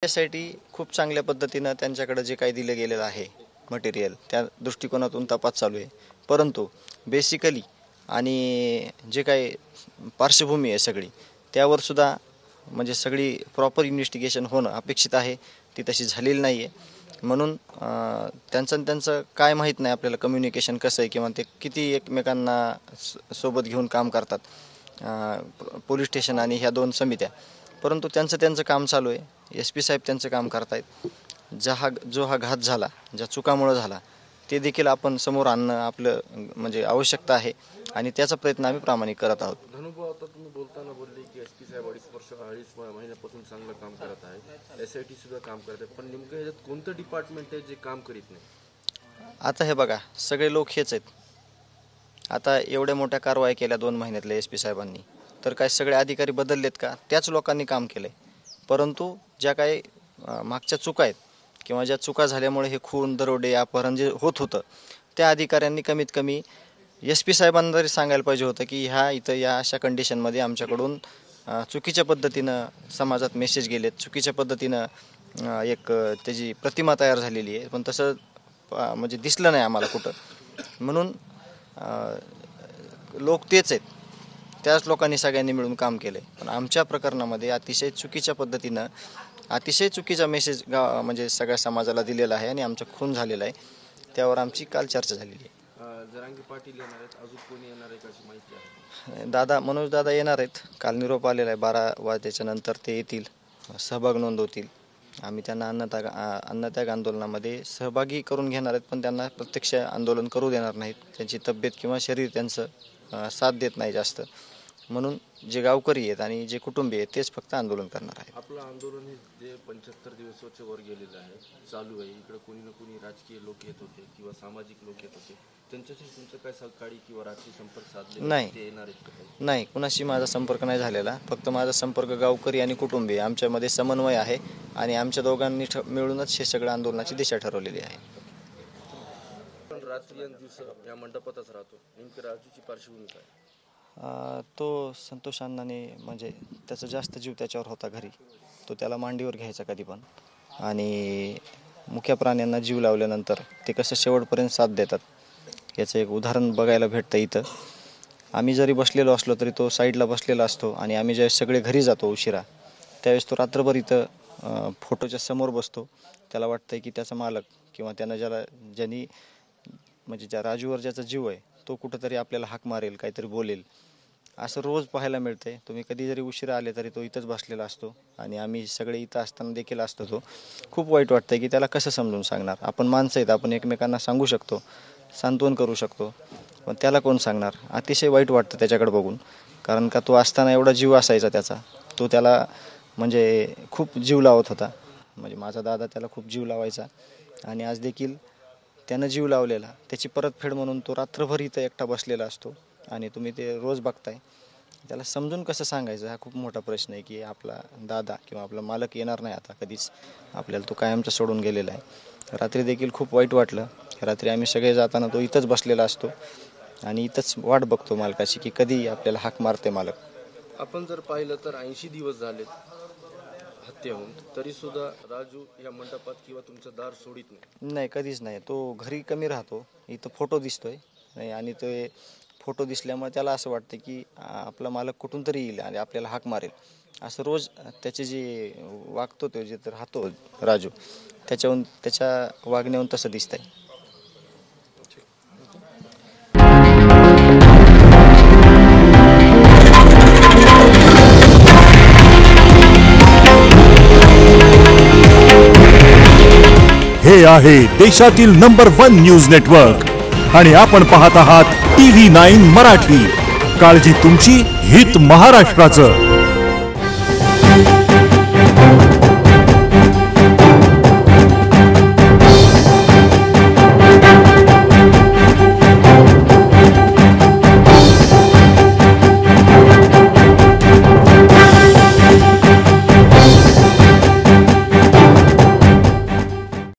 त्यासाठी खूप चांगल्या पद्धतीने त्यांच्याकडे जे काही दिले गेलेलं आहे मटेरियल त्या दृष्टिकोनातून तपास चालू आहे। परंतु बेसिकली आणि जे काही पार्श्वभूमी आहे सगळी त्यावर सुद्धा म्हणजे सगळी प्रॉपर इन्व्हेस्टिगेशन होणं अपेक्षित आहे, ती तशी झालेली नाही आहे। म्हणून त्यांचं काय माहीत नाही आपल्याला कम्युनिकेशन कसं आहे किंवा ते किती एकमेकांना सोबत घेऊन काम करतात पोलीस स्टेशन आणि ह्या दोन समित्या। परंतु त्यांचं काम चालू आहे। SP साहेब त्यांचं काम करतायत। जो हा घात झाला, ज्या चुकामुळे झाला ते देखील आपण समोर आणणं आपलं म्हणजे आवश्यकता आहे आणि त्याचा प्रयत्न आम्ही प्रामाणिक करत आहोत। धनुभाऊ, आता तुम्ही बोलताना बोलले की SP साहेब अडीच महिन्यापासून चांगलं काम करत आहे, SIT सुद्धा काम करत आहे, पण नेमकं ह्याच्यात कोणतं डिपार्टमेंट आहे जे काम करीत नाही? आता हे बघा, सगळे लोक हेच आहेत। आता एवढ्या मोठ्या कारवाई केल्या 2 महिन्यातल्या SP साहेबांनी, तर काय सगळे अधिकारी बदललेत का? त्याच लोकांनी काम केलंय। परंतु ज्या काही मागच्या चुका आहेत किंवा ज्या चुका झाल्यामुळे हे खून दरोडे अपहरण जे होत होतं त्या अधिकाऱ्यांनी कमीत कमी SP साहेबांना तरी सांगायला पाहिजे होतं की इथं या अशा कंडिशनमध्ये आमच्याकडून चुकीच्या पद्धतीनं समाजात मेसेज गेलेत, चुकीच्या पद्धतीनं एक त्याची प्रतिमा तयार झालेली आहे, पण तसं म्हणजे दिसलं नाही आम्हाला कुठं। म्हणून लोक तेच आहेत, त्याच लोकांनी सगळ्यांनी मिळून काम केले। पण आमच्या प्रकरणामध्ये अतिशय चुकीच्या पद्धतीनं अतिशय चुकीचा मेसेज म्हणजे सगळ्या समाजाला दिलेला आहे आणि आमचा खून झालेला आहे। त्यावर आमची काल चर्चा झालेली आहे। जरांगे पाटील येणार आहेत, अजून कोणी येणार आहे अशी माहिती आहे? मनोज दादा येणार आहेत। काल निरोप आलेला आहे, 12 वाजेच्या नंतर ते येतील, सहभाग नोंदवतील। आम्ही त्यांना अन्नत्याग आंदोलनामध्ये सहभागी करून घेणार आहेत, पण त्यांना प्रत्यक्ष आंदोलन करू देणार नाहीत। त्यांची तब्येत किंवा शरीर त्यांचं साथ देत नाही जास्त, म्हणून जे गावकरी आहेत आणि जे कुटुंबीय आहेत तेच फक्त आंदोलन करणार आहेत। आपलं आंदोलन हे जे 75 दिवसाच्या वर गेलेलं आहे, चालू आहे। इकडे कोणी ना कोणी राजकीय लोक येत होते किंवा सामाजिक लोक येत होते, त्यांच्याशी तुमचं काय सहकारी किंवा राजकीय संपर्क साधले नाही, कुणाशी माझा संपर्क नाही झालेला। फक्त माझा संपर्क गावकरी आणि कुटुंबीय आमच्यामध्ये समन्वय आहे आणि आमच्या दोघांनी मिळूनच हे सगळं आंदोलनाची दिशा ठरवलेली आहे। रात्री दिवस या मंडपातच राहतो, नेमकी राजूची पार्श्वभूमी काय? तो संतोष अण्णाने म्हणजे त्याचा जास्त जीव त्याच्यावर होता घरी, तो त्याला मांडीवर घ्यायचा कधी पण, आणि मुख्य प्राण्यांना जीव लावल्यानंतर ते कसं शेवटपर्यंत साथ देतात याचं एक उदाहरण बघायला भेटतं इथं। आम्ही जरी बसलेलो असलो तरी तो साईडला बसलेला असतो आणि आम्ही ज्यावेळेस सगळे घरी जातो उशिरा त्यावेळेस तो रात्रभर इथं फोटोच्या समोर बसतो। त्याला वाटतंय की त्याचा मालक किंवा त्यानं ज्यांनी म्हणजे ज्या राजूवर ज्याचा जीव आहे तो कुठंतरी आपल्याला हाक मारेल, काहीतरी बोलेल, असं रोज पाहायला मिळतंय। तुम्ही कधी जरी उशिरा आले तरी तो इथंच बसलेला असतो आणि आम्ही सगळे इथं असताना देखील असतो। तो खूप वाईट वाटतंय की त्याला कसं समजून सांगणार? आपण माणसं आहेत, आपण एकमेकांना सांगू शकतो, सांत्वन करू शकतो, पण त्याला कोण सांगणार? अतिशय वाईट वाटतं त्याच्याकडे बघून, कारण का तो असताना एवढा जीव असायचा त्याचा, तो त्याला म्हणजे खूप जीव लावत होता। म्हणजे माझा दादा त्याला खूप जीव लावायचा आणि आज देखील त्यानं जीव लावलेला त्याची परतफेड म्हणून तो रात्रभर इथं एकटा बसलेला असतो आणि तुम्ही ते रोज बघताय। त्याला समजून कसं सांगायचं हा खूप मोठा प्रश्न आहे की आपला दादा किंवा आपला मालक येणार नाही आता कधीच, आपल्याला तो कायमचा सोडून गेलेला आहे। रात्री देखील खूप वाईट वाटलं। रात्री आम्ही सगळे जाताना तो इथंच बसलेला असतो आणि इथंच वाट बघतो मालकाची की कधी आपल्याला हाक मारते मालक। आपण जर पाहिलं तर 80 दिवस झाले हत्या होऊन, तरी सुद्धा राजू या मंडपात किंवा तुमचं दार सोडित नाही, कधीच नाही। तो घरी कमी राहतो, इथं फोटो दिसतोय आणि ते फोटो दिसल्यामुळे त्याला असं वाटतं की आपला मालक कुठून तरी येईल आणि आपल्याला हाक मारेल, असं रोज त्याचे जे वागतो तो जे राहतो राजू त्याच्याहून त्याच्या वागण्याहून तसं दिसतंय। हे आहे देशातील नंबर 1 न्यूज नेटवर्क आणि आपण पाहत आहात TV9 मराठी। काळजी तुमची, हित महाराष्ट्राचं।